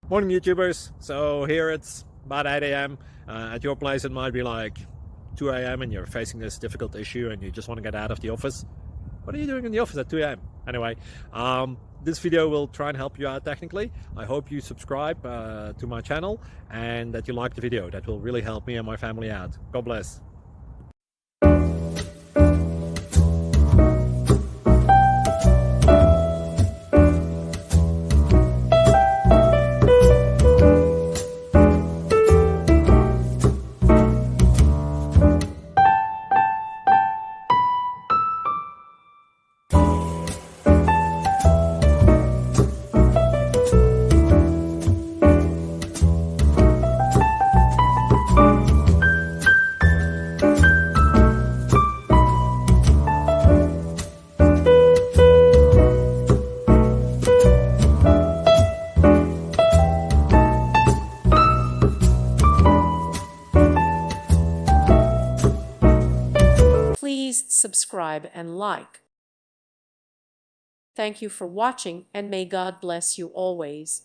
Morning YouTubers. So here it's about 8 a.m. At your place it might be like 2 a.m. and you're facing this difficult issue and you just want to get out of the office. What are you doing in the office at 2 a.m.? Anyway, this video will try and help you out technically. I hope you subscribe to my channel and that you like the video. That will really help me and my family out. God bless. Please subscribe and like. Thank you for watching, and may God bless you always.